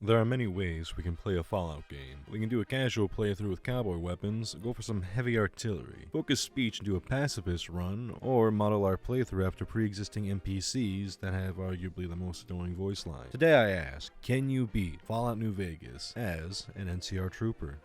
There are many ways we can play a Fallout game. We can do a casual playthrough with cowboy weapons, go for some heavy artillery, focus speech and do a pacifist run, or model our playthrough after pre-existing NPCs that have arguably the most annoying voice line. Today I ask, can you beat Fallout New Vegas as an NCR trooper?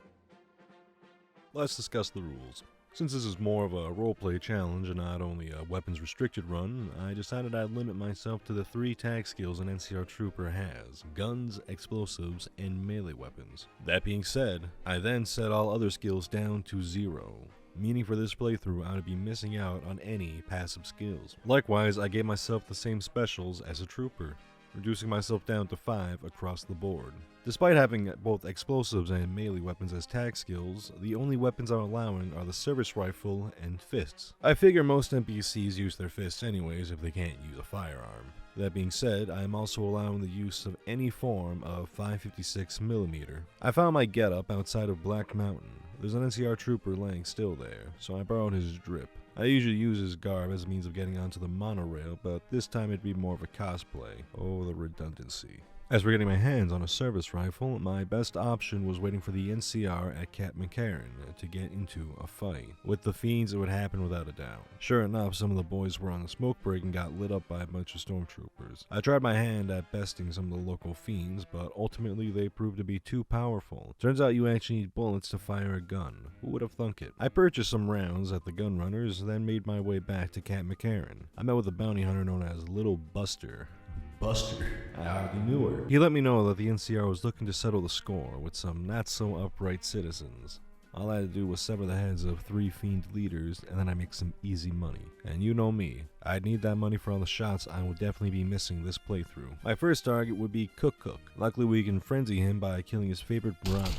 Let's discuss the rules. Since this is more of a roleplay challenge and not only a weapons restricted run, I decided I'd limit myself to the 3 tag skills an NCR trooper has: guns, explosives, and melee weapons. That being said, I then set all other skills down to 0. Meaning for this playthrough I would be missing out on any passive skills. Likewise, I gave myself the same specials as a trooper, reducing myself down to 5 across the board. Despite having both explosives and melee weapons as tag skills, the only weapons I'm allowing are the service rifle and fists. I figure most NPCs use their fists anyways if they can't use a firearm. That being said, I am also allowing the use of any form of 5.56mm. I found my getup outside of Black Mountain. There's an NCR trooper laying still there, so I borrowed his drip. I usually use his garb as a means of getting onto the monorail, but this time it'd be more of a cosplay. Oh, the redundancy. As for getting my hands on a service rifle, my best option was waiting for the NCR at Cap McCarran to get into a fight. With the fiends, it would happen without a doubt. Sure enough, some of the boys were on the smoke break and got lit up by a bunch of stormtroopers. I tried my hand at besting some of the local fiends, but ultimately they proved to be too powerful. Turns out you actually need bullets to fire a gun. Who would have thunk it? I purchased some rounds at the gun runners, then made my way back to Cap McCarran. I met with a bounty hunter known as Little Buster. I hardly knew her. He let me know that the NCR was looking to settle the score with some not-so-upright citizens. All I had to do was sever the heads of 3 fiend leaders, and then I make some easy money. And you know me, I'd need that money for all the shots I would definitely be missing this playthrough. My first target would be Cook. Luckily we can frenzy him by killing his favorite Brahmin,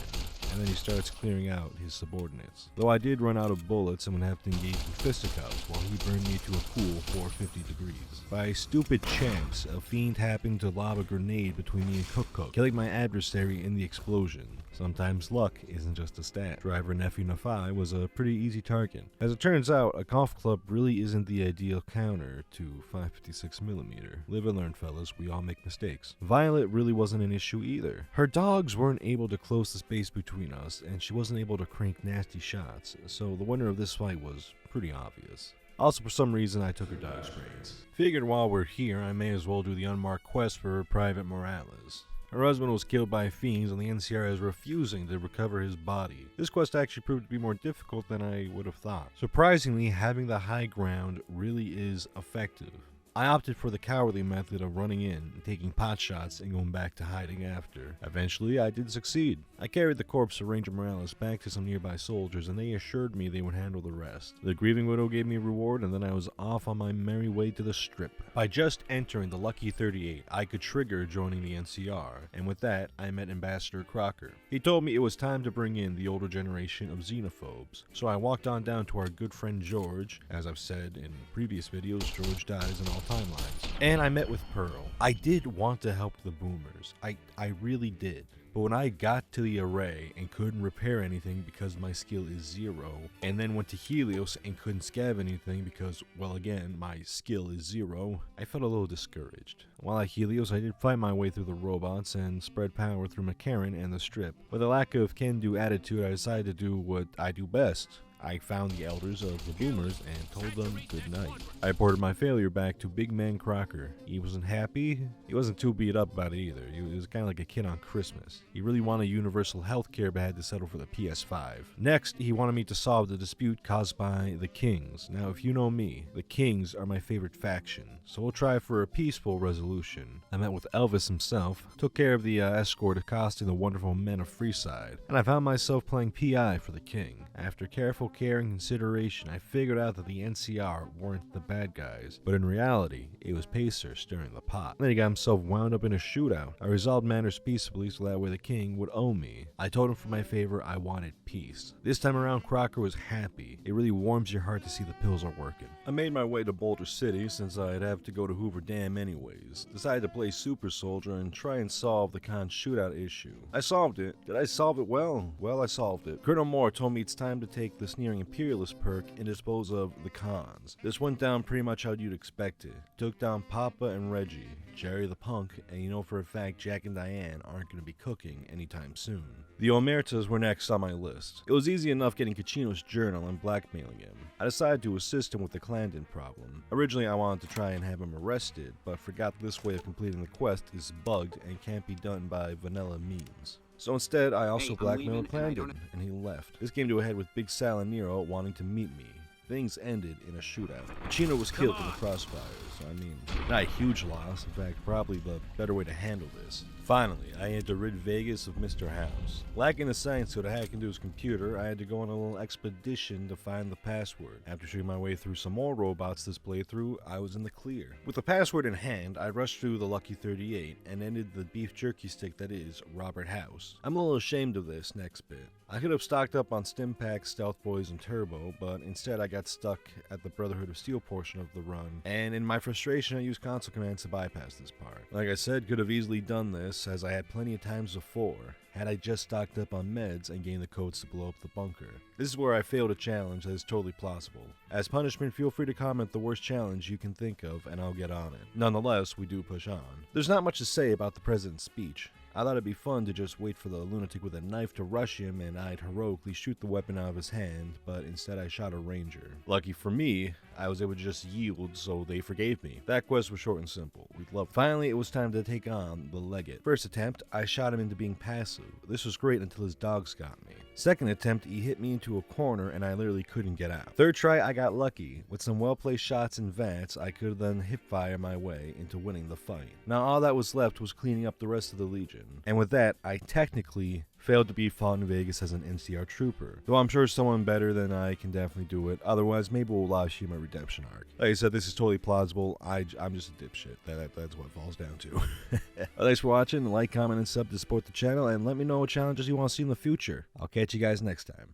and then he starts clearing out his subordinates. Though I did run out of bullets and would have to engage in fisticuffs while he burned me to a cool 450 degrees. By stupid chance, a fiend happened to lob a grenade between me and Cook, killing my adversary in the explosion. Sometimes luck isn't just a stat. Driver Nephew Nafai was a pretty easy target. As it turns out, a golf club really isn't the ideal counter to 5.56mm. Live and learn, fellas, we all make mistakes. Violet really wasn't an issue either. Her dogs weren't able to close the space between us, and she wasn't able to crank nasty shots, so the winner of this fight was pretty obvious. Also, for some reason, I took her dog's brains. Figured while we're here, I may as well do the Unmarked Quest for Private Morales. Her husband was killed by fiends and the NCR is refusing to recover his body. This quest actually proved to be more difficult than I would have thought. Surprisingly, having the high ground really is effective. I opted for the cowardly method of running in, taking pot shots, and going back to hiding after. Eventually, I did succeed. I carried the corpse of Ranger Morales back to some nearby soldiers, and they assured me they would handle the rest. The grieving widow gave me a reward, and then I was off on my merry way to the strip. By just entering the Lucky 38, I could trigger joining the NCR, and with that, I met Ambassador Crocker. He told me it was time to bring in the older generation of xenophobes, so I walked on down to our good friend George. As I've said in previous videos, George dies in all timelines. And I met with Pearl. I did want to help the boomers. I really did. But when I got to the array and couldn't repair anything because my skill is 0, and then went to Helios and couldn't scav anything because, well again, my skill is 0, I felt a little discouraged. While at Helios, I did fight my way through the robots and spread power through McCarran and the strip. With a lack of can-do attitude, I decided to do what I do best. I found the elders of the boomers and told them good night. I reported my failure back to Big Man Crocker. He wasn't happy. He wasn't too beat up about it either. He was kind of like a kid on Christmas. He really wanted universal health care but had to settle for the PS5. Next, he wanted me to solve the dispute caused by the Kings. Now, if you know me, the Kings are my favorite faction, so we'll try for a peaceful resolution. I met with Elvis himself, took care of the escort accosting the wonderful men of Freeside, and I found myself playing PI for the King. After careful care and consideration, I figured out that the NCR weren't the bad guys, but in reality, it was Pacer stirring the pot. Then he got himself wound up in a shootout. I resolved matters peaceably so that way the King would owe me. I told him for my favor I wanted peace. This time around, Crocker was happy. It really warms your heart to see the pills are working. I made my way to Boulder City since I'd have to go to Hoover Dam anyways. Decided to play Super Soldier and try and solve the Khan shootout issue. I solved it. Did I solve it well? Well, I solved it. Colonel Moore told me it's time to take the Sneering Imperialist perk and dispose of the Khans. This went down pretty much how you'd expect it. Took down Papa and Reggie. Jerry the punk, and you know for a fact Jack and Diane aren't going to be cooking anytime soon. The Omertas were next on my list. It was easy enough getting Chino's journal and blackmailing him. I decided to assist him with the Clandon problem. Originally I wanted to try and have him arrested, but forgot this way of completing the quest is bugged and can't be done by vanilla means. So instead I also blackmailed Clandon, and he left. This came to a head with Big Sal and Nero wanting to meet me. Things ended in a shootout. Chino was killed in the crossfires, so I mean, not a huge loss, in fact, probably the better way to handle this. Finally, I had to rid Vegas of Mr. House. Lacking the science to hack into his computer, I had to go on a little expedition to find the password. After shooting my way through some more robots this playthrough, I was in the clear. With the password in hand, I rushed through the Lucky 38 and ended the beef jerky stick that is Robert House. I'm a little ashamed of this next bit. I could have stocked up on Stimpaks, Stealth Boys, and Turbo, but instead I got stuck at the Brotherhood of Steel portion of the run, and in my frustration I used console commands to bypass this part. Like I said, could have easily done this, as I had plenty of times before, had I just stocked up on meds and gained the codes to blow up the bunker. This is where I failed a challenge that is totally plausible. As punishment, feel free to comment the worst challenge you can think of and I'll get on it. Nonetheless, we do push on. There's not much to say about the president's speech. I thought it'd be fun to just wait for the lunatic with a knife to rush him and I'd heroically shoot the weapon out of his hand, but instead I shot a ranger. Lucky for me, I was able to just yield, so they forgave me. That quest was short and simple. We'd love. Finally, it was time to take on the Legate. First attempt, I shot him into being passive. This was great until his dogs got me. Second attempt, he hit me into a corner and I literally couldn't get out. Third try, I got lucky. With some well-placed shots and vats, I could then hip-fire my way into winning the fight. Now all that was left was cleaning up the rest of the Legion. And with that, I technically failed to be fought in Vegas as an NCR trooper. Though I'm sure someone better than I can definitely do it. Otherwise, maybe we'll live stream my redemption arc. Like I said, this is totally plausible. I'm just a dipshit. That's what it falls down to. Thanks for watching. Like, comment, and sub to support the channel. And let me know what challenges you want to see in the future. I'll catch you guys next time.